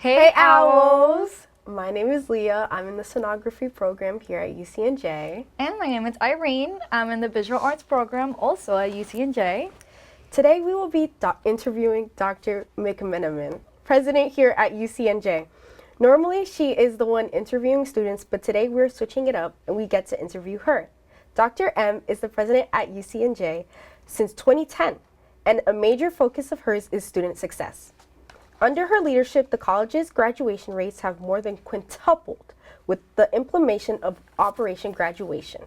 Hey Owls! My name is Leah. I'm in the sonography program here at UCNJ. And my name is Irene. I'm in the visual arts program also at UCNJ. Today we will be interviewing Dr. McMenamin, president here at UCNJ. Normally she is the one interviewing students, but today we're switching it up and we get to interview her. Dr. M is the president at UCNJ since 2010, and a major focus of hers is student success. Under her leadership, the college's graduation rates have more than quintupled with the implementation of Operation Graduation.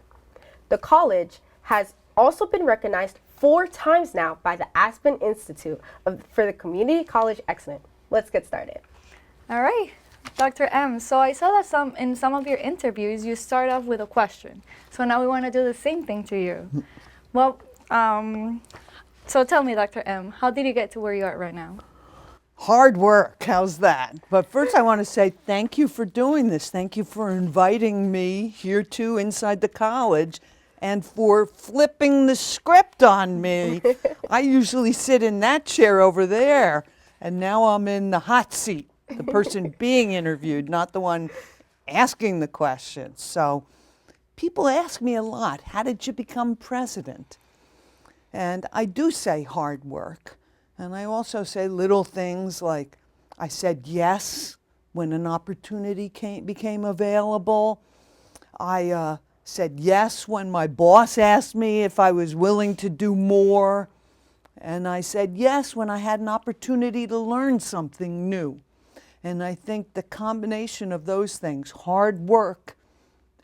The college has also been recognized 4 times now by the Aspen Institute for the Community College Excellence. Let's get started. All right, Dr. M. So I saw that in some of your interviews, you start off with a question. So now we want to do the same thing to you. Well, so tell me, Dr. M, how did you get to where you are right now? Hard work, how's that? But first I want to say thank you for doing this. Thank you for inviting me here too inside the college and for flipping the script on me. I usually sit in that chair over there, and now I'm in the hot seat, the person being interviewed, not the one asking the questions. So people ask me a lot, how did you become president? And I do say hard work. And I also say little things like I said yes when an opportunity became available. I said yes when my boss asked me if I was willing to do more. And I said yes when I had an opportunity to learn something new. And I think the combination of those things, hard work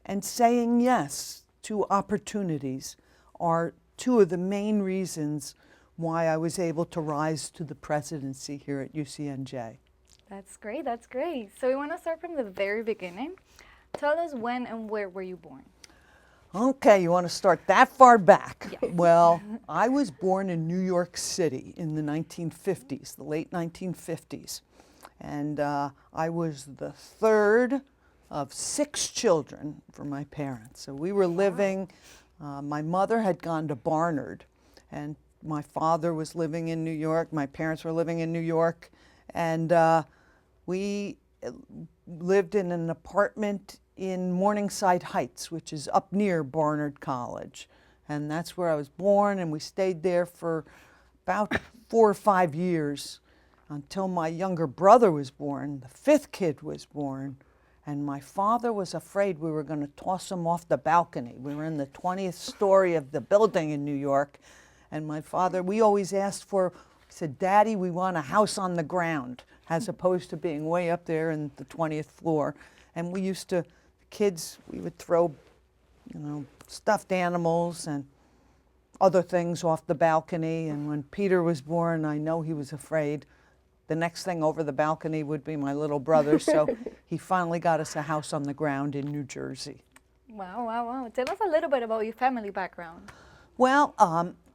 and saying yes to opportunities, are 2 of the main reasons why I was able to rise to the presidency here at UCNJ. That's great, that's great. So we want to start from the very beginning. Tell us when and where were you born? Okay, you want to start that far back? Yes. Well, I was born in New York City in the 1950s, the late 1950s. And I was the 3rd of 6 children for my parents. So we were living, my mother had gone to Barnard, and my father was living in New York, my parents were living in New York, and we lived in an apartment in Morningside Heights, which is up near Barnard College. And that's where I was born, and we stayed there for about 4 or 5 years until my younger brother was born, the 5th kid was born, and my father was afraid we were going to toss him off the balcony. We were in the 20th story of the building in New York. And my father, we always asked for, said, Daddy, we want a house on the ground, as opposed to being way up there in the 20th floor. And we used to, kids, we would throw, stuffed animals and other things off the balcony. And when Peter was born, I know he was afraid. The next thing over the balcony would be my little brother. So he finally got us a house on the ground in New Jersey. Wow, wow, wow. Tell us a little bit about your family background. Well,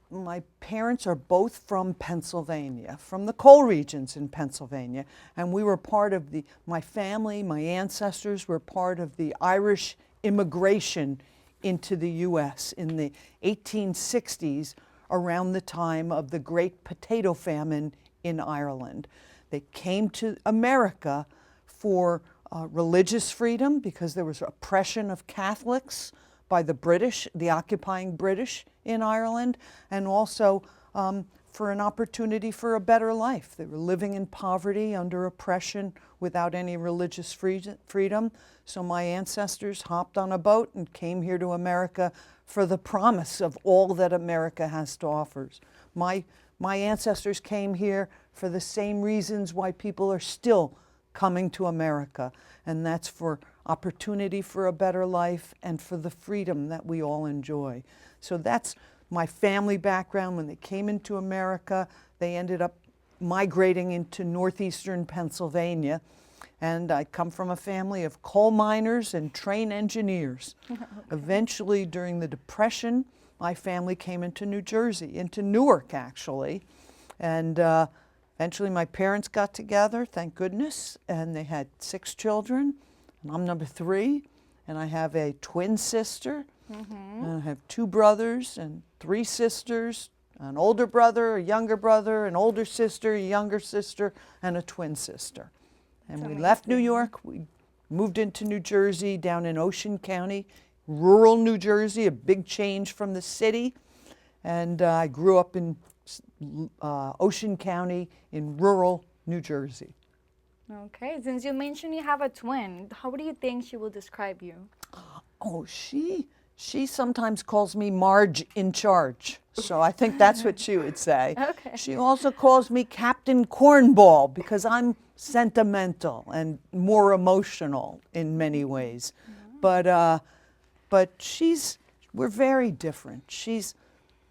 my parents are both from Pennsylvania, from the coal regions in Pennsylvania, and we were part of my family, my ancestors were part of the Irish immigration into the U.S. in the 1860s, around the time of the Great Potato Famine in Ireland. They came to America for religious freedom because there was oppression of Catholics by the British, the occupying British in Ireland, and also for an opportunity for a better life. They were living in poverty under oppression without any religious freedom. So my ancestors hopped on a boat and came here to America for the promise of all that America has to offer. My ancestors came here for the same reasons why people are still coming to America, and that's for opportunity for a better life and for the freedom that we all enjoy. So that's my family background. When they came into America, they ended up migrating into northeastern Pennsylvania, and I come from a family of coal miners and train engineers. Okay. Eventually, during the Depression, my family came into New Jersey, into Newark actually, and eventually my parents got together, thank goodness, and they had 6 children, and I'm number 3, and I have a twin sister, and I have 2 brothers and 3 sisters, an older brother, a younger brother, an older sister, a younger sister, and a twin sister. And That's we left New amazing. York, we moved into New Jersey, down in Ocean County, rural New Jersey, a big change from the city. And I grew up in Ocean County in rural New Jersey. Okay, since you mentioned you have a twin, how do you think she will describe you? Oh, she sometimes calls me Marge in charge. So I think that's what she would say. Okay. She also calls me Captain Cornball because I'm sentimental and more emotional in many ways. But we're very different.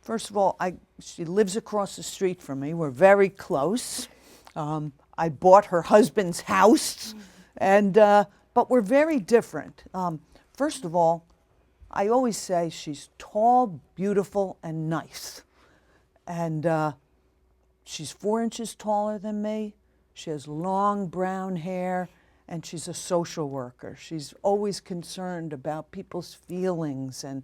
First of all, she lives across the street from me. We're very close. I bought her husband's house, but we're very different. First of all, I always say she's tall, beautiful, and nice. And she's 4 inches taller than me. She has long brown hair, and she's a social worker. She's always concerned about people's feelings and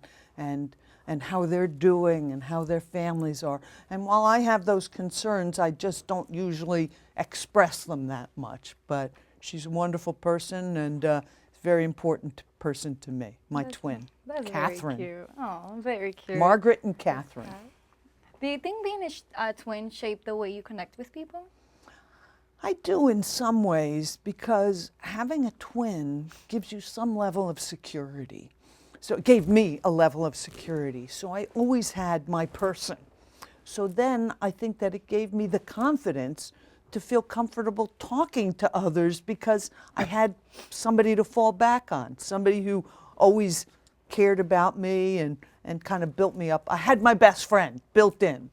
how they're doing and how their families are. And while I have those concerns, I just don't usually express them that much. But she's a wonderful person and a very important person to me, my twin, That's Catherine. very cute. Oh, very cute. Margaret and Catherine. Do you think being a twin shaped the way you connect with people? I do in some ways because having a twin gives you some level of security. So it gave me a level of security. So I always had my person. So then I think that it gave me the confidence to feel comfortable talking to others because I had somebody to fall back on, somebody who always cared about me and kind of built me up. I had my best friend built in.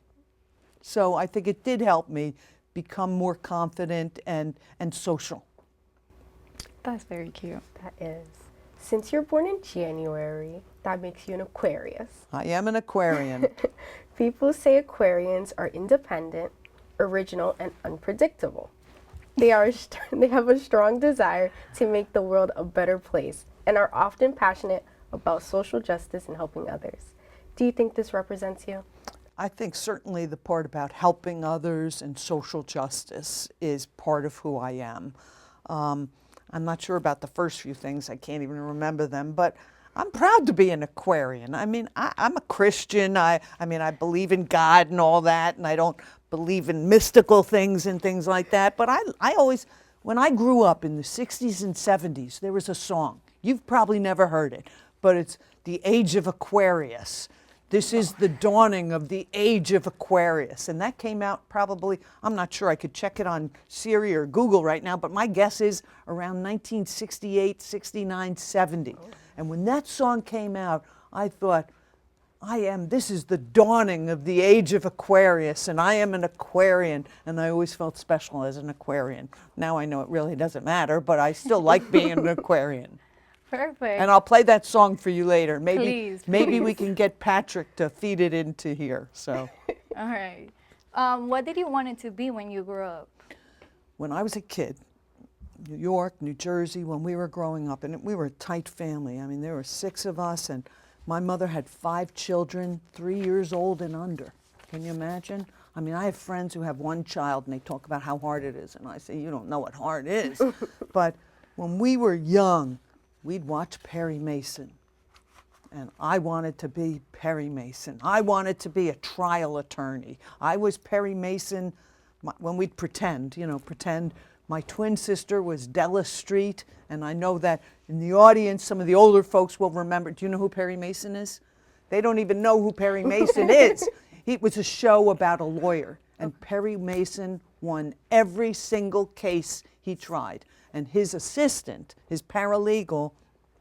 So I think it did help me become more confident and social. That's very cute. That is. Since you're born in January, that makes you an Aquarius. I am an Aquarian. People say Aquarians are independent, original, and unpredictable. They have a strong desire to make the world a better place and are often passionate about social justice and helping others. Do you think this represents you? I think certainly the part about helping others and social justice is part of who I am. I'm not sure about the first few things. I can't even remember them, but I'm proud to be an Aquarian. I mean, I'm a Christian. I believe in God and all that, and I don't believe in mystical things and things like that. But I always, when I grew up in the 60s and 70s, there was a song. You've probably never heard it, but it's The Age of Aquarius. This is the dawning of the age of Aquarius. And that came out probably, I'm not sure, I could check it on Siri or Google right now, but my guess is around 1968, 69, 70. And when that song came out, I thought, this is the dawning of the age of Aquarius, and I am an Aquarian, and I always felt special as an Aquarian. Now I know it really doesn't matter, but I still like being an Aquarian. Perfect. And I'll play that song for you later. Please, Maybe we please. can get Patrick to feed it into here. So, All right. What did you want it to be when you grew up? when I was a kid, New York, New Jersey, when we were growing up, and we were a tight family. I mean, there were 6 of us, and my mother had 5 children, 3 years old and under. Can you imagine? I mean, I have friends who have 1 child, and they talk about how hard it is, and I say, you don't know what hard is. But when we were young, we'd watch Perry Mason, and I wanted to be Perry Mason. I wanted to be a trial attorney. I was Perry Mason when we'd pretend my twin sister was Della Street, and I know that in the audience, some of the older folks will remember. Do you know who Perry Mason is? They don't even know who Perry Mason is. It was a show about a lawyer, and Perry Mason won every single case he tried. And his assistant, his paralegal,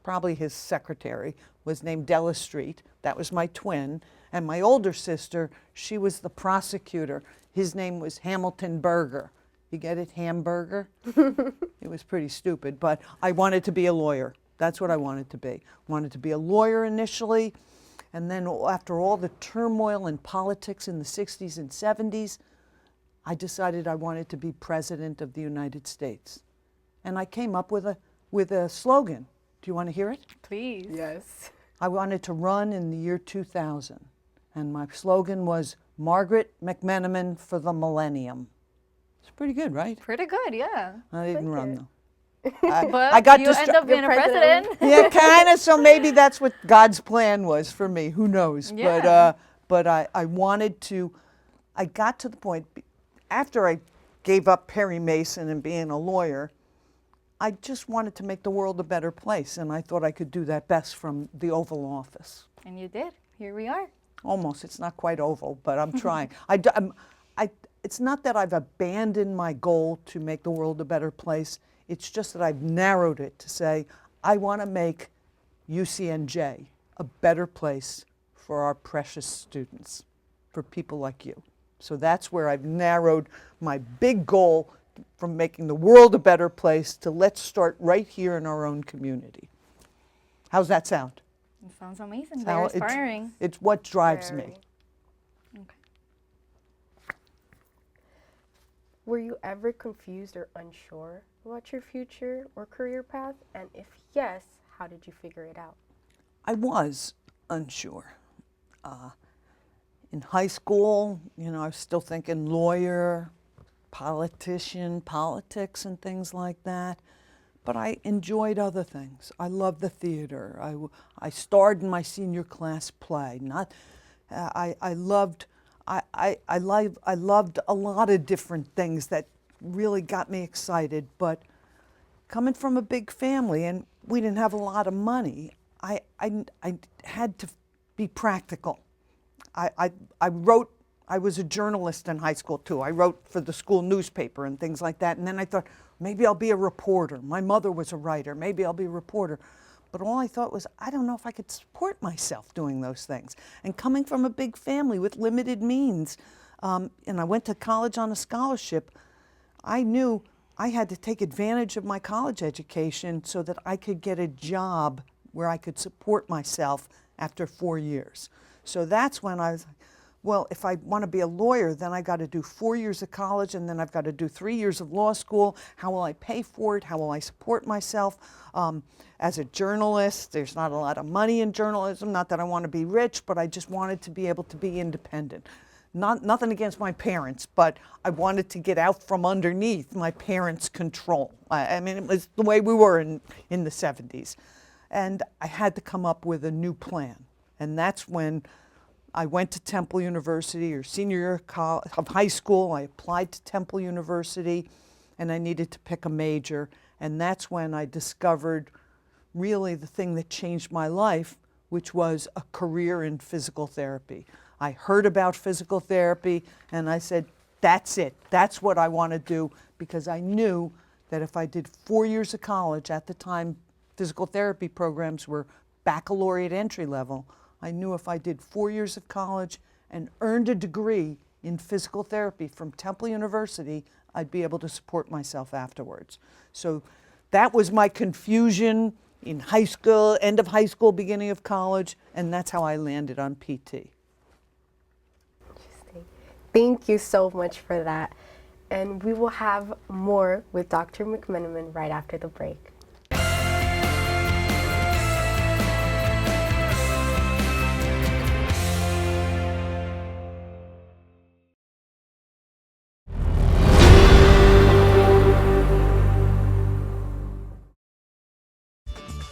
probably his secretary, was named Della Street. That was my twin. And my older sister, she was the prosecutor. His name was Hamilton Berger. You get it? Hamburger? It was pretty stupid, but I wanted to be a lawyer. That's what I wanted to be. Wanted to be a lawyer initially, and then after all the turmoil in politics in the 60s and 70s, I decided I wanted to be President of the United States. And I came up with a slogan. Do you want to hear it? Please. Yes. I wanted to run in the year 2000, and my slogan was Margaret McMenamin for the millennium. It's pretty good, right? Pretty good, yeah. I didn't like run it. though. But I got you end up being a president. president. Yeah, kind of. So maybe that's what God's plan was for me. Who knows? Yeah. But I wanted to. I got to the point after I gave up Perry Mason and being a lawyer. I just wanted to make the world a better place, and I thought I could do that best from the Oval Office. And you did. Here we are. Almost. It's not quite oval, but I'm trying. It's not that I've abandoned my goal to make the world a better place. It's just that I've narrowed it to say, I want to make UCNJ a better place for our precious students, for people like you. So that's where I've narrowed my big goal from making the world a better place to let's start right here in our own community. How's that sound? It sounds amazing. How- Very it's- inspiring. It's what drives Very. me. Okay. Were you ever confused or unsure about your future or career path? And if yes, how did you figure it out? I was unsure. In high school, I was still thinking lawyer, politician, politics, and things like that. But I enjoyed other things. I loved the theater. I starred in my senior class play. I loved a lot of different things that really got me excited. But coming from a big family, and we didn't have a lot of money, I had to be practical. I was a journalist in high school too. I wrote for the school newspaper and things like that. And then I thought, maybe I'll be a reporter. My mother was a writer. Maybe I'll be a reporter. But all I thought was, I don't know if I could support myself doing those things. And coming from a big family with limited means, and I went to college on a scholarship, I knew I had to take advantage of my college education so that I could get a job where I could support myself after 4 years. So that's when I was like, well, if I want to be a lawyer, then I got to do 4 years of college, and then I've got to do 3 years of law school. How will I pay for it? How will I support myself? As a journalist, there's not a lot of money in journalism. Not that I want to be rich, but I just wanted to be able to be independent. Nothing against my parents, but I wanted to get out from underneath my parents' control. I mean, it was the way we were in the 70s. And I had to come up with a new plan. And that's when I went to Temple University, or senior year of high school. I applied to Temple University, and I needed to pick a major. And that's when I discovered really the thing that changed my life, which was a career in physical therapy. I heard about physical therapy, and I said, that's it. That's what I want to do, because I knew that if I did 4 years of college, at the time physical therapy programs were baccalaureate entry level, I knew if I did 4 years of college and earned a degree in physical therapy from Temple University, I'd be able to support myself afterwards. So that was my confusion in high school, end of high school, beginning of college, and that's how I landed on PT. Interesting. Thank you so much for that. And we will have more with Dr. McMenamin right after the break.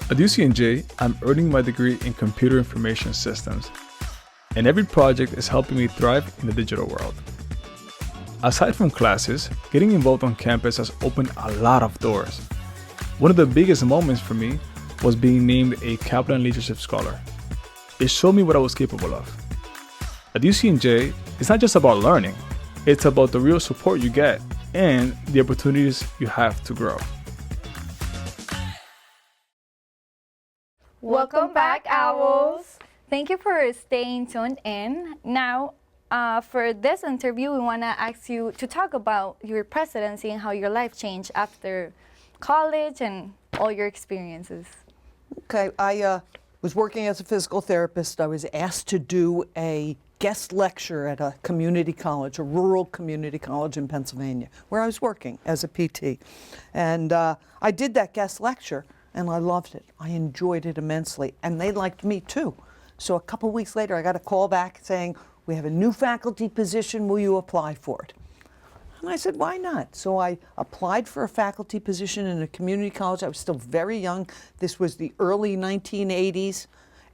At UCNJ, I'm earning my degree in computer information systems, and every project is helping me thrive in the digital world. Aside from classes, getting involved on campus has opened a lot of doors. One of the biggest moments for me was being named a Kaplan Leadership Scholar. It showed me what I was capable of. At UCNJ, it's not just about learning, it's about the real support you get and the opportunities you have to grow. Welcome back, Owls. Thank you for staying tuned in. Now, for this interview, we want to ask you to talk about your presidency and how your life changed after college and all your experiences. Okay, I was working as a physical therapist. I was asked to do a guest lecture at a community college, a rural community college in Pennsylvania, where I was working as a PT. And I did that guest lecture, and I loved it. I enjoyed it immensely, and they liked me too. So a couple weeks later, I got a call back saying, we have a new faculty position, will you apply for it? And I said, why not? So I applied for a faculty position in a community college. I was still very young. This was the early 1980s,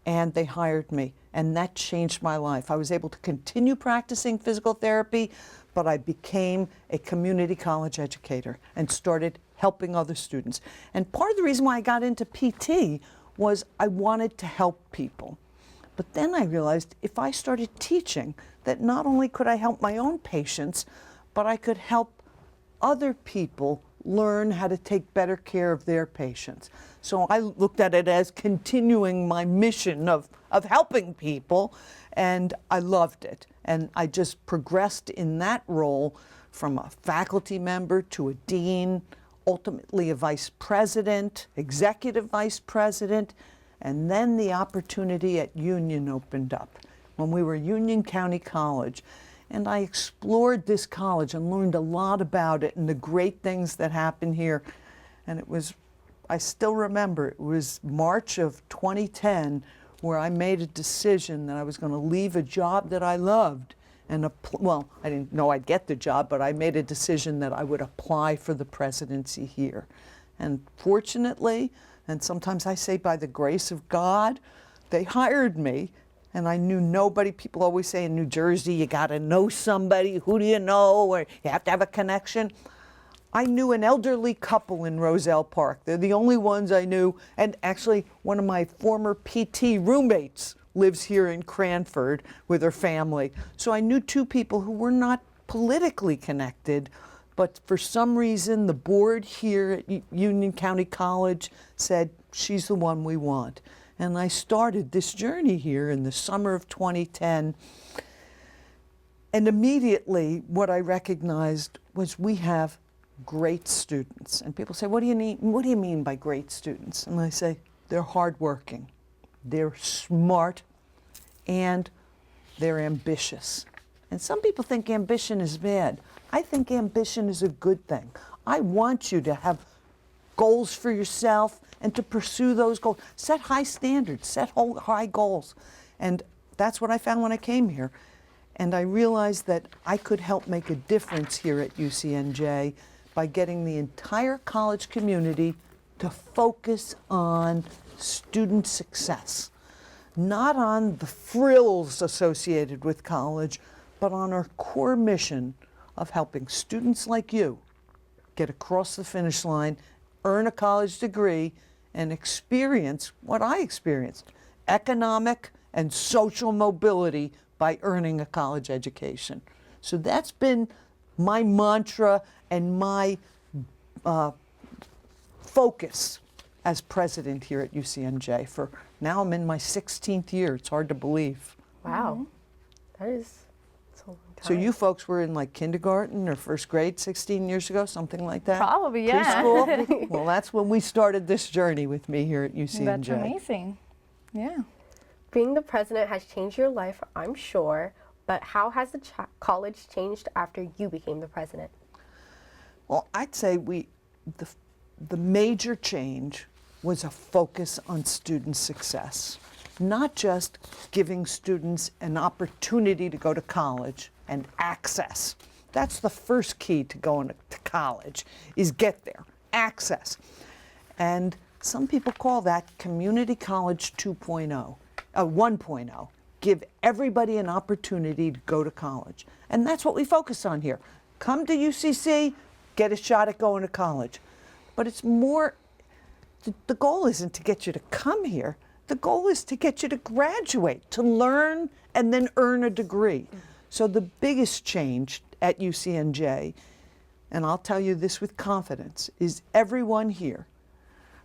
and they hired me. And that changed my life. I was able to continue practicing physical therapy, but I became a community college educator and started helping other students. And part of the reason why I got into PT was I wanted to help people. But then I realized if I started teaching, that not only could I help my own patients, but I could help other people learn how to take better care of their patients. So I looked at it as continuing my mission of helping people, and I loved it. And I just progressed in that role from a faculty member to a dean, ultimately a vice president, executive vice president, and then the opportunity at Union opened up when we were Union County College. And I explored this college and learned a lot about it and the great things that happen here. And it was, I still remember, it was March of 2010 where I made a decision that I was going to leave a job that I loved. And well, I didn't know I'd get the job, but I made a decision that I would apply for the presidency here. And fortunately, and sometimes I say by the grace of God, they hired me. And I knew nobody. People always say in New Jersey, you got to know somebody. Who do you know? Or you have to have a connection. I knew an elderly couple in Roselle Park. They're the only ones I knew. And actually, one of my former PT roommates lives here in Cranford with her family. So I knew two people who were not politically connected, but for some reason, the board here at Union County College said, she's the one we want. And I started this journey here in the summer of 2010. And immediately, what I recognized was we have great students. And people say, what do you mean by great students? And I say, they're hardworking, they're smart, and they're ambitious. And some people think ambition is bad. I think ambition is a good thing. I want you to have goals for yourself and to pursue those goals. Set high standards, set high goals. And that's what I found when I came here. And I realized that I could help make a difference here at UCNJ by getting the entire college community to focus on student success. Not on the frills associated with college, but on our core mission of helping students like you get across the finish line, earn a college degree, and experience what I experienced, economic and social mobility by earning a college education. So that's been my mantra and my focus as president here at UCNJ for now. I'm in my 16th year. It's hard to believe. Wow. That is a long time. So you folks were in like kindergarten or first grade 16 years ago, something like that? Probably, yeah. Preschool? Well, that's when we started this journey with me here at UCNJ. That's amazing. Yeah. Being the president has changed your life, I'm sure, but how has the college changed after you became the president? Well, I'd say the major change was a focus on student success. Not just giving students an opportunity to go to college and access. That's the first key to going to college, is get there, access. And some people call that community college 2.0, 1.0. Give everybody an opportunity to go to college. And that's what we focus on here. Come to UCC, get a shot at going to college. But it's more, the goal isn't to get you to come here. The goal is to get you to graduate, to learn and then earn a degree. So the biggest change at UCNJ, and I'll tell you this with confidence, is everyone here,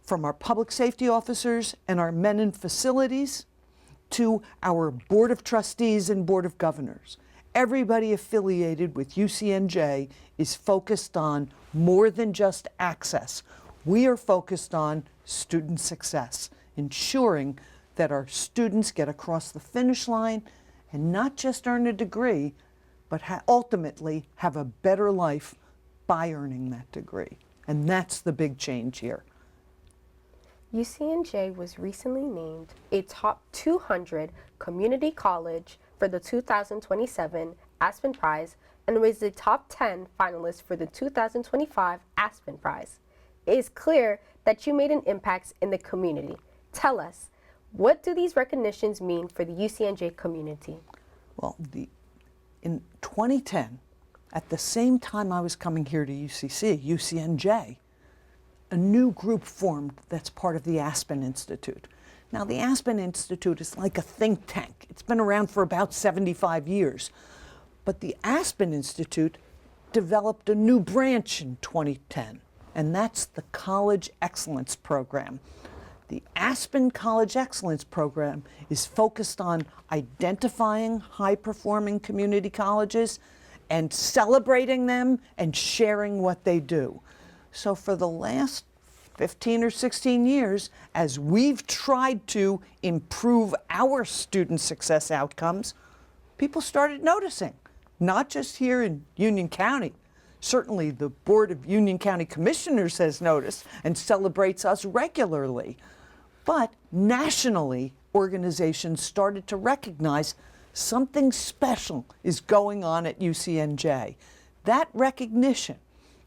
from our public safety officers and our men in facilities to our Board of Trustees and Board of Governors. Everybody affiliated with UCNJ is focused on more than just access. We are focused on student success, ensuring that our students get across the finish line and not just earn a degree, but ultimately have a better life by earning that degree. And that's the big change here. UCNJ was recently named a top 200 community college for the 2027 Aspen Prize and was the top 10 finalist for the 2025 Aspen Prize. It is clear that you made an impact in the community. Tell us, what do these recognitions mean for the UCNJ community? Well, in 2010, at the same time I was coming here to UCNJ, a new group formed that's part of the Aspen Institute. Now, the Aspen Institute is like a think tank. It's been around for about 75 years. But the Aspen Institute developed a new branch in 2010, and that's the College Excellence Program. The Aspen College Excellence Program is focused on identifying high-performing community colleges and celebrating them and sharing what they do. So for the last 15 or 16 years, as we've tried to improve our student success outcomes, people started noticing, not just here in Union County. Certainly the Board of Union County Commissioners has noticed and celebrates us regularly. But nationally, organizations started to recognize something special is going on at UCNJ. That recognition,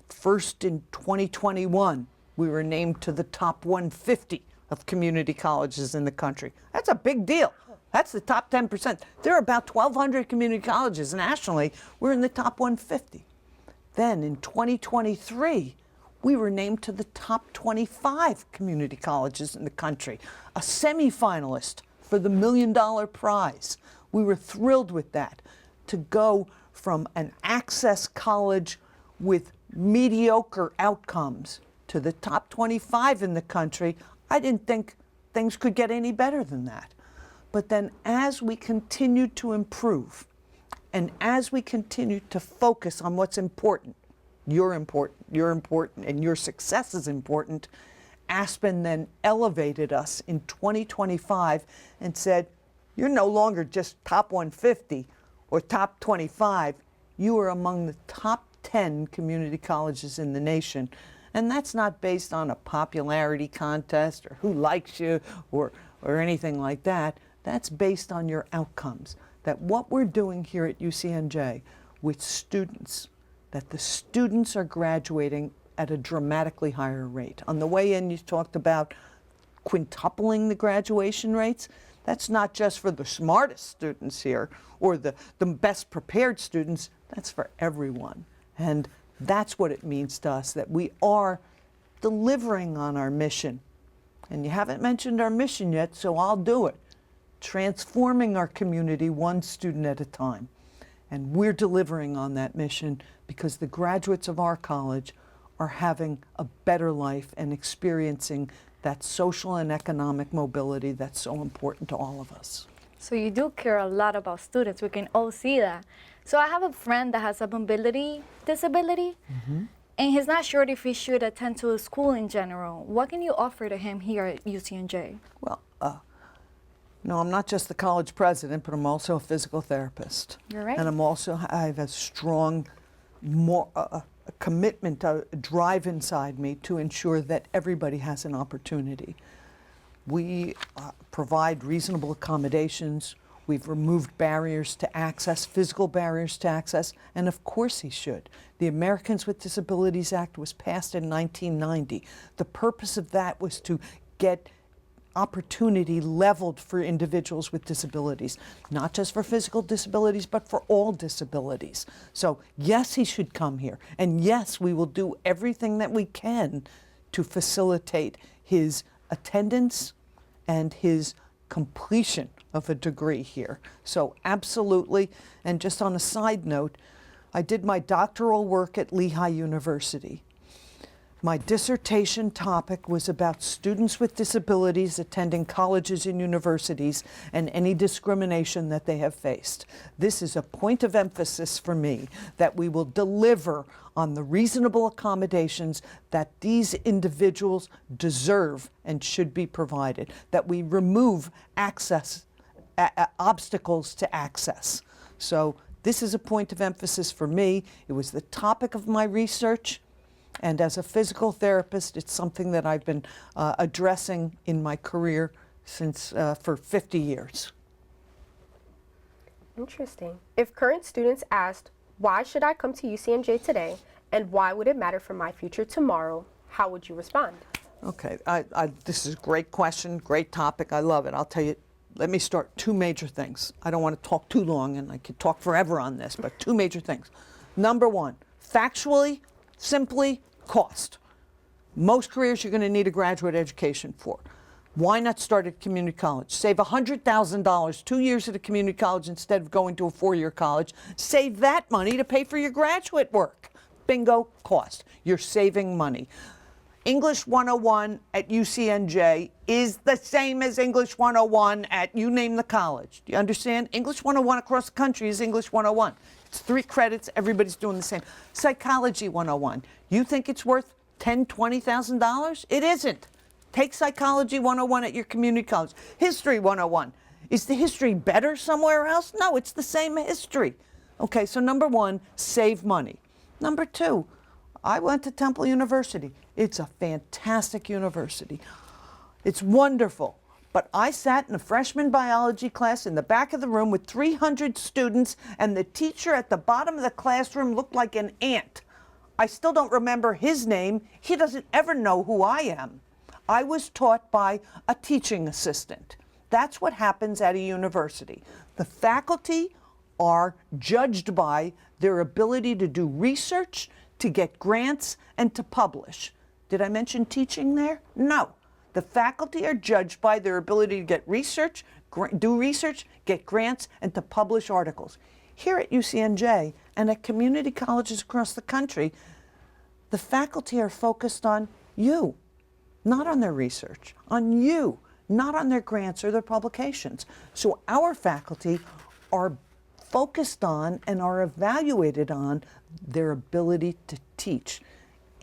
first in 2021, we were named to the top 150 of community colleges in the country. That's a big deal. That's the top 10%. There are about 1,200 community colleges nationally. We're in the top 150. Then in 2023, we were named to the top 25 community colleges in the country, a semifinalist for the $1 Million Prize. We were thrilled with that, to go from an access college with mediocre outcomes to the top 25 in the country. I didn't think things could get any better than that. But then as we continued to improve, and as we continued to focus on what's important, you're important, and your success is important, Aspen then elevated us in 2025 and said, you're no longer just top 150 or top 25, you are among the top 10 community colleges in the nation. And that's not based on a popularity contest or who likes you or anything like that. That's based on your outcomes. That what we're doing here at UCNJ with students, that the students are graduating at a dramatically higher rate. On the way in, you talked about quintupling the graduation rates. That's not just for the smartest students here or the best prepared students. That's for everyone. And that's what it means to us, that we are delivering on our mission. And you haven't mentioned our mission yet, so I'll do it. Transforming our community one student at a time. And we're delivering on that mission because the graduates of our college are having a better life and experiencing that social and economic mobility that's so important to all of us. So you do care a lot about students. We can all see that. So I have a friend that has a mobility disability, and he's not sure if he should attend to a school in general. What can you offer to him here at UCNJ? Well, no, I'm not just the college president, but I'm also a physical therapist. You're right. And I have a strong a commitment, a drive inside me to ensure that everybody has an opportunity. We provide reasonable accommodations. We've removed barriers to access, physical barriers to access, and of course he should. The Americans with Disabilities Act was passed in 1990. The purpose of that was to get opportunity leveled for individuals with disabilities, not just for physical disabilities, but for all disabilities. So yes, he should come here. And yes, we will do everything that we can to facilitate his attendance and his completion of a degree here. So absolutely. And just on a side note, I did my doctoral work at Lehigh University. My dissertation topic was about students with disabilities attending colleges and universities and any discrimination that they have faced. This is a point of emphasis for me, that we will deliver on the reasonable accommodations that these individuals deserve and should be provided, that we remove obstacles to access. So this is a point of emphasis for me. It was the topic of my research. And as a physical therapist, it's something that I've been addressing in my career since for 50 years. Interesting. If current students asked, why should I come to UCNJ today, and why would it matter for my future tomorrow? How would you respond? Okay, this is a great question, great topic. I love it. I'll tell you, let me start. Two major things. I don't want to talk too long, and I could talk forever on this, but two major things. Number one, factually, simply, cost. Most careers you're going to need a graduate education for. Why not start at community college? Save $100,000, 2 years at a community college instead of going to a 4-year college. Save that money to pay for your graduate work. Bingo, cost. You're saving money. English 101 at UCNJ is the same as English 101 at you name the college. Do you understand? English 101 across the country is English 101. It's 3 credits. Everybody's doing the same. Psychology 101. You think it's worth $10,000, $20,000? It isn't. Take Psychology 101 at your community college. History 101. Is the history better somewhere else? No, it's the same history. Okay, so number one, save money. Number two, I went to Temple University. It's a fantastic university. It's wonderful. But I sat in a freshman biology class in the back of the room with 300 students, and the teacher at the bottom of the classroom looked like an ant. I still don't remember his name. He doesn't ever know who I am. I was taught by a teaching assistant. That's what happens at a university. The faculty are judged by their ability to do research, to get grants, and to publish. Did I mention teaching there? No. The faculty are judged by their ability to get research, do research, get grants, and to publish articles. Here at UCNJ and at community colleges across the country, the faculty are focused on you, not on their research, on you, not on their grants or their publications. So our faculty are focused on and are evaluated on their ability to teach.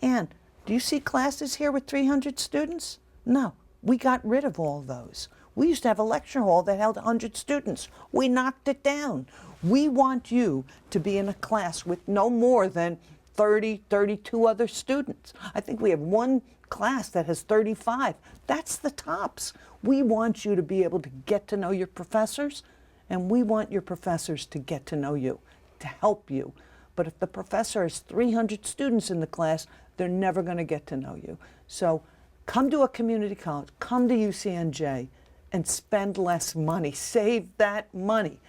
And do you see classes here with 300 students? No, we got rid of all those. We used to have a lecture hall that held 100 students. We knocked it down. We want you to be in a class with no more than 30, 32 other students. I think we have one class that has 35. That's the tops. We want you to be able to get to know your professors, and we want your professors to get to know you, to help you. But if the professor has 300 students in the class, they're never going to get to know you. So come to a community college, come to UCNJ, and spend less money. Save that money.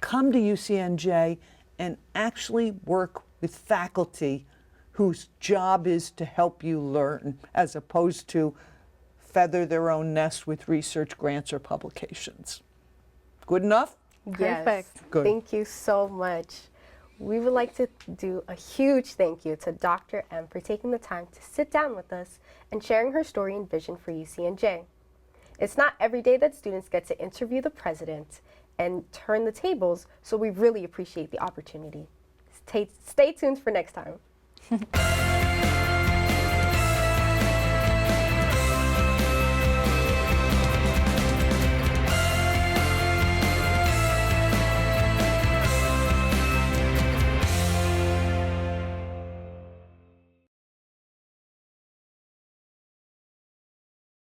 Come to UCNJ and actually work with faculty whose job is to help you learn, as opposed to feather their own nest with research grants or publications. Good enough? Yes. Perfect. Good. Thank you so much. We would like to do a huge thank you to Dr. M for taking the time to sit down with us and sharing her story and vision for UCNJ. It's not every day that students get to interview the president and turn the tables, so we really appreciate the opportunity. Stay tuned for next time.